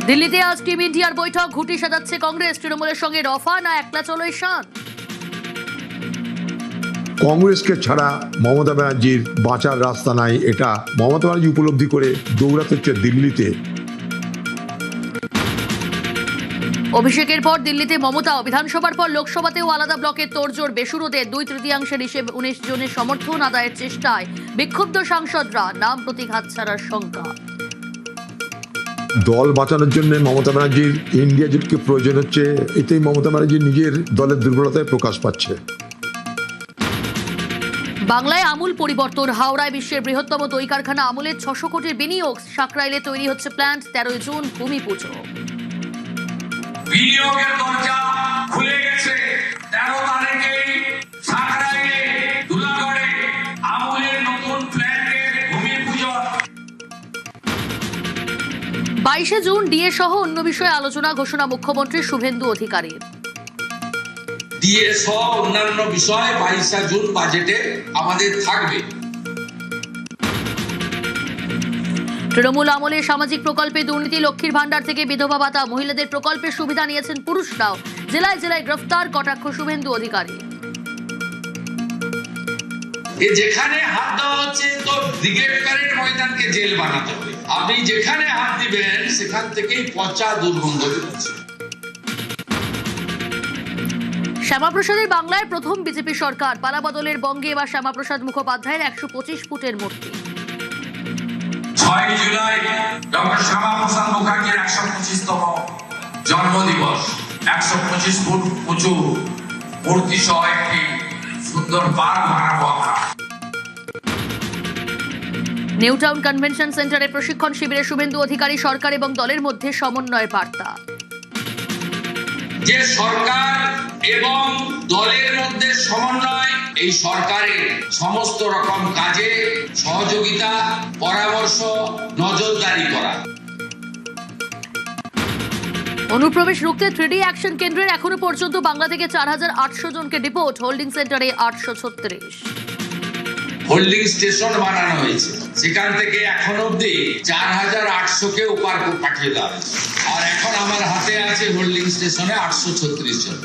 দিল্লিতে আজ টিম ইন্ডিয়ার বৈঠক, ঘুঁটি সাজাচ্ছে কংগ্রেস। তৃণমূলের সঙ্গে রফা না একলা চলোই শান। কংগ্রেসকে ছাড়া মমতা ব্যানার্জির বাঁচার রাস্তা নাই, এটা মমতা ব্যানার্জি উপলব্ধি করে দৌড়াতে হচ্ছে দিল্লিতে। অভিষেকের পর দিল্লিতে মমতা, বিধানসভার পর লোকসভাতেও আলাদা ব্লকের তোড়জোড় বেসুরোদের। 2/3 হিসেবে 19 জনের সমর্থন আদায়ের চেষ্টায় বিক্ষুব্ধ সাংসদরা, নাম প্রতীক হাতছাড়ার শঙ্কা। দল বাঁচানোর জন্য মমতা ব্যানার্জির ইন্ডিয়া জোটকে প্রয়োজন হচ্ছে, এতেই মমতা ব্যানার্জি নিজের দলের দুর্বলতায় প্রকাশ পাচ্ছে। বাংলায় আমূল পরিবর্তন, হাওড়ায় বিশ্বের বৃহত্তম দই কারখানা আমুলের 600 কোটির বিনিয়োগ। সাকরাইলে তৈরি হচ্ছে প্ল্যান্ট, 13 জুন ভূমি পুজো। বিনিয়োগের দরজা খুলে গেছে। 13 তারিখেই সাকরাইলে দুলাগড়ে আমুলের নতুন প্ল্যান্টের ভূমি পুজো। 22 জুন ডিএ সহ অন্য বিষয়ে আলোচনা, ঘোষণা মুখ্যমন্ত্রী শুভেন্দু অধিকারীর। ডিএ সহ অন্যান্য বিষয় 22 জুন বাজেটে আমাদের থাকবে। তৃণমূল আমলে সামাজিক প্রকল্পে দুর্নীতি, লক্ষ্মীর ভান্ডার থেকে বিধবা ভাতা, মহিলাদের প্রকল্পের সুবিধা নিয়েছেন পুরুষরাও। জেলায় জেলায় গ্রেফতার, কটাক্ষ শুভেন্দু অধিকারী। যেখানে হাত দেওয়া হচ্ছে তো ব্রিগেড প্যারেড ময়দানকে জেল বানাতে হবে। আপনি যেখানে হাত দিবেন সেখান থেকেই পচা দুর্গন্ধ বেরোচ্ছে। শ্যামাপ্রসাদের বাংলায় প্রথম বিজেপি সরকার, পালাবদলের বঙ্গে এবার শ্যামাপ্রসাদ মুখোপাধ্যায়ের 125 ফুটের মূর্তি। 6 জুলাই ডক্টর শ্যামাপ্রসাদ মুখার্জির 125তম জন্মদিবস। 125 ফুট উঁচু মূর্তি সহ একটি সুন্দর পার্ক বানাবো আমরা। নিউ টাউন কনভেনশন সেন্টারে প্রশিক্ষণ শিবিরে শুভেন্দু অধিকারী, সরকার এবং দলের মধ্যে সমন্বয়ের বার্তা। যে সরকার এবং দলের মধ্যে সমন্বয়, এই সরকারের সমস্ত রকম কাজে সহযোগিতা, পরামর্শ, নজরদারি করা। অনুপ্রবেশ রুখতে 3D অ্যাকশন কেন্দ্রের এখনো পর্যন্ত বাংলা থেকে 4800 জনকে ডিপোর্ট, হোল্ডিং সেন্টারে 836। হোল্ডিং স্টেশন বানানো হয়েছে, সেখান থেকে এখন অব্দি 4800কে ওপার পাঠিয়ে দেওয়া হয়েছে। আর এখন আমার হাতে আছে হোল্ডিং স্টেশনে 836 জন।